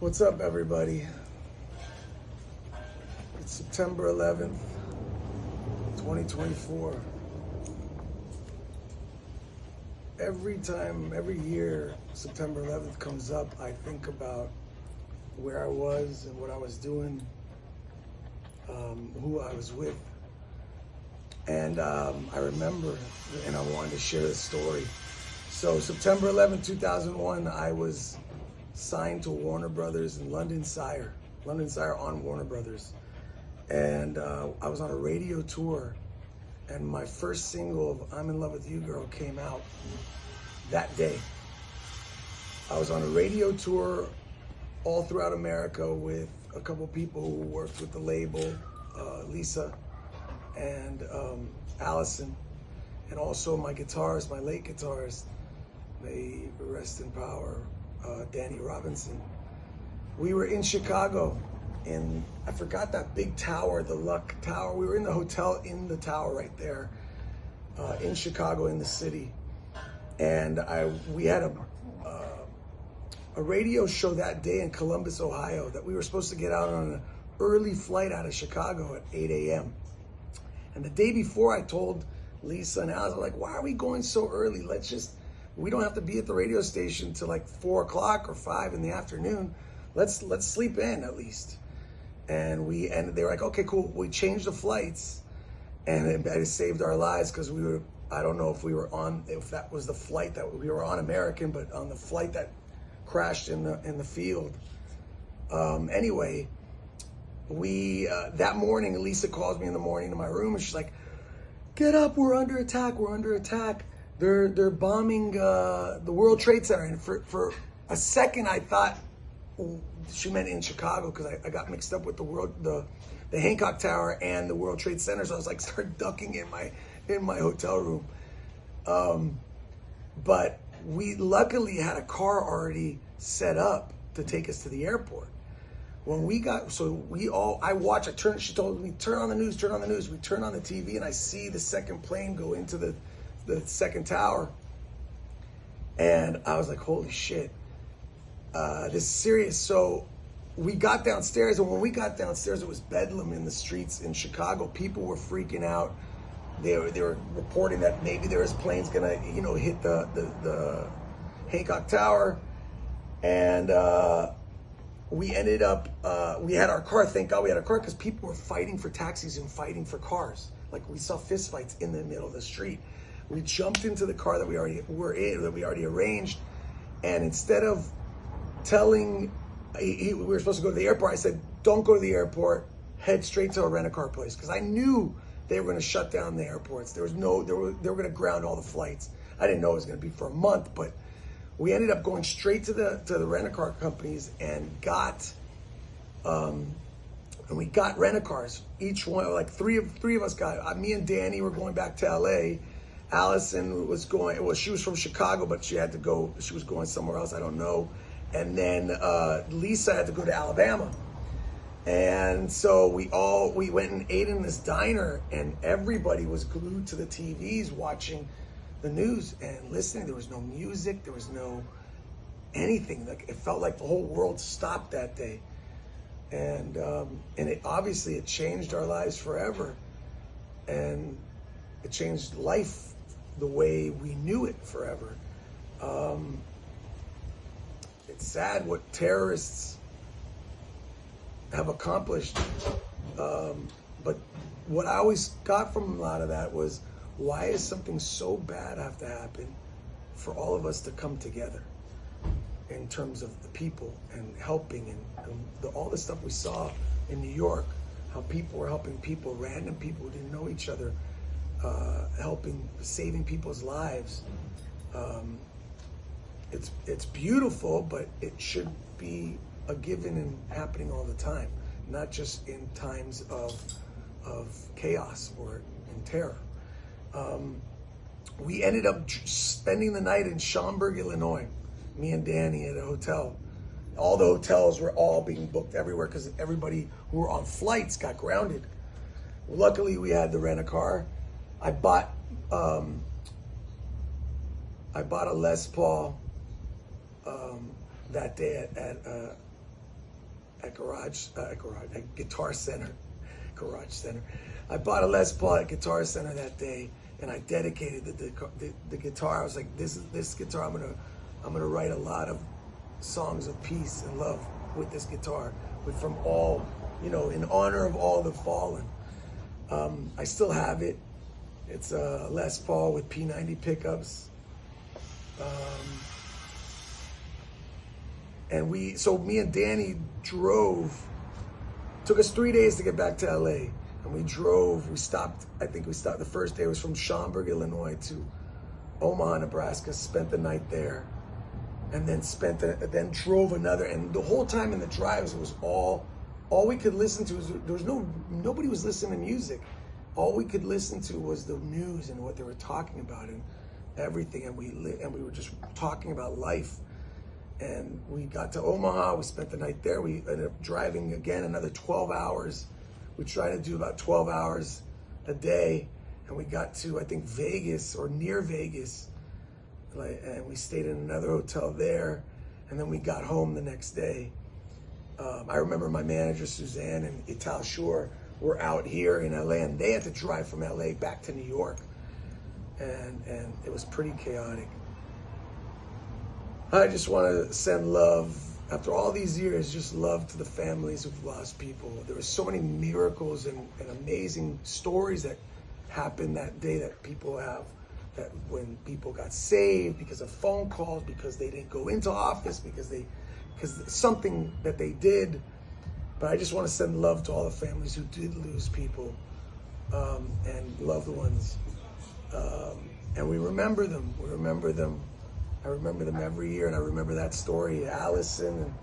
What's up, everybody? It's September 11th, 2024. Every year, September 11th comes up, I think about where I was and what I was doing, who I was with. And I remember, and I wanted to share this story. So September 11th, 2001, I was signed to Warner Brothers in London Sire on Warner Brothers. And I was on a radio tour, and my first single of I'm in Love with You Girl came out that day. I was on a radio tour all throughout America with a couple people who worked with the label, Lisa and Allison, and also my guitarist, my late guitarist, may rest in power, Danny Robinson. We were in Chicago, and I forgot that big tower, the Luck Tower. We were in the hotel in the tower right there, in Chicago, in the city. And we had a radio show that day in Columbus, Ohio, that we were supposed to get out on an early flight out of Chicago at 8 a.m. And the day before, I told Lisa and Alice, I'm like, why are we going so early? We don't have to be at the radio station till like 4 o'clock or 5 in the afternoon. Let's sleep in at least. And they were like, okay, cool. We changed the flights, and it saved our lives because I don't know if that was the flight that we were on American, but on the flight that crashed in the field. Anyway, that morning, Lisa calls me in the morning to my room, and she's like, get up, we're under attack. They're bombing the World Trade Center. And for a second, I thought she meant in Chicago, because I got mixed up with the Hancock Tower and the World Trade Center. So I was like, start ducking in my hotel room. But we luckily had a car already set up to take us to the airport. When we got, she told me, turn on the news. We turn on the TV, and I see the second plane go into the second tower. And I was like, holy shit, this is serious. So we got downstairs, and when we got downstairs, it was bedlam in the streets in Chicago. People were freaking out. They were reporting that maybe there was planes gonna, hit the Hancock Tower. And we ended up, we had our car. Thank God we had our car, because people were fighting for taxis and fighting for cars. Like, we saw fist fights in the middle of the street. We jumped into the car that we already arranged, and instead of telling, we were supposed to go to the airport, I said, don't go to the airport, head straight to a rent-a-car place, because I knew they were going to shut down the airports. They were going to ground all the flights. I didn't know it was going to be for a month, but we ended up going straight to the rent-a-car companies and we got rent-a-cars. Each one, like three of us got. Me and Danny were going back to LA. Allison was going. Well, she was from Chicago, but she had to go. She was going somewhere else. I don't know. And then Lisa had to go to Alabama. And so we went and ate in this diner, and everybody was glued to the TVs watching the news and listening. There was no music. There was no anything. Like, it felt like the whole world stopped that day. And it obviously changed our lives forever, and it changed life the way we knew it forever. It's sad what terrorists have accomplished, but what I always got from a lot of that was, why is something so bad have to happen for all of us to come together in terms of the people and helping, and all the stuff we saw in New York, how people were helping people, random people who didn't know each other, saving people's lives. It's beautiful, but it should be a given and happening all the time, not just in times of chaos or in terror. We ended up spending the night in Schaumburg, Illinois, me and Danny, at a hotel. All the hotels were all being booked everywhere because everybody who were on flights got grounded. Luckily, we had the rent-a-car. I bought a Les Paul that day at Guitar Center, Garage Center. I bought a Les Paul at Guitar Center that day, and I dedicated the guitar. I was like, this guitar, I'm gonna write a lot of songs of peace and love with this guitar, from all, in honor of all the fallen. I still have it. It's a Les Paul with P90 pickups. And me and Danny took us 3 days to get back to LA. And we stopped the first day was from Schaumburg, Illinois to Omaha, Nebraska, spent the night there. And then drove another, and the whole time in the drives, it was all we could listen to nobody was listening to music. All we could listen to was the news and what they were talking about and everything, and we were just talking about life. And we got to Omaha, we spent the night there. We ended up driving again another 12 hours. We tried to do about 12 hours a day, and we got to, I think, Vegas or near Vegas. And we stayed in another hotel there, and then we got home the next day. I remember my manager, Suzanne, and Ital Shore were out here in LA, and they had to drive from LA back to New York. And it was pretty chaotic. I just want to send love, after all these years, just love to the families who've lost people. There were so many miracles and amazing stories that happened that day that people have. That when people got saved because of phone calls, because they didn't go into office, because something that they did. But I just want to send love to all the families who did lose people, and loved ones. And we remember them. I remember them every year, and I remember that story, Allison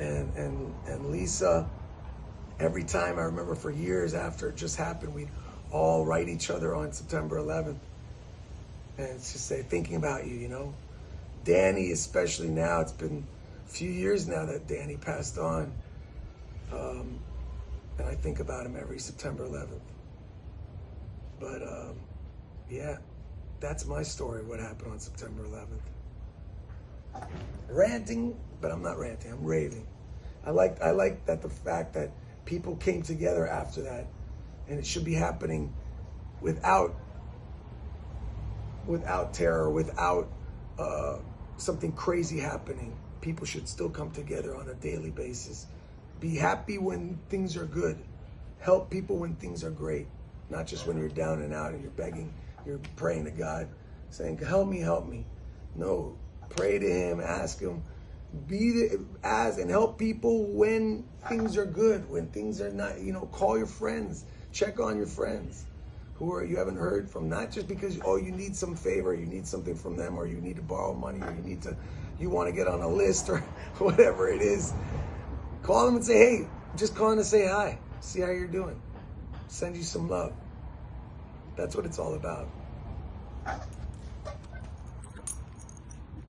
and Lisa. Every time, I remember for years after it just happened, we'd all write each other on September 11th. And it's just thinking about you, Danny, especially now. It's been a few years now that Danny passed on. And I think about him every September 11th. But yeah, that's my story, what happened on September 11th. Ranting, but I'm not ranting, I'm raving. I like that the fact that people came together after that, and it should be happening without terror, without something crazy happening. People should still come together on a daily basis. Be happy when things are good. Help people when things are great. Not just when you're down and out and you're begging, you're praying to God, saying, help me, help me. No, pray to Him, ask Him. And help people when things are good, when things are not, call your friends, check on your friends who you haven't heard from, not just because, you need some favor, you need something from them, or you need to borrow money, or you want to get on a list, or whatever it is. Call them and say, hey, just calling to say hi, see how you're doing, send you some love. That's what it's all about.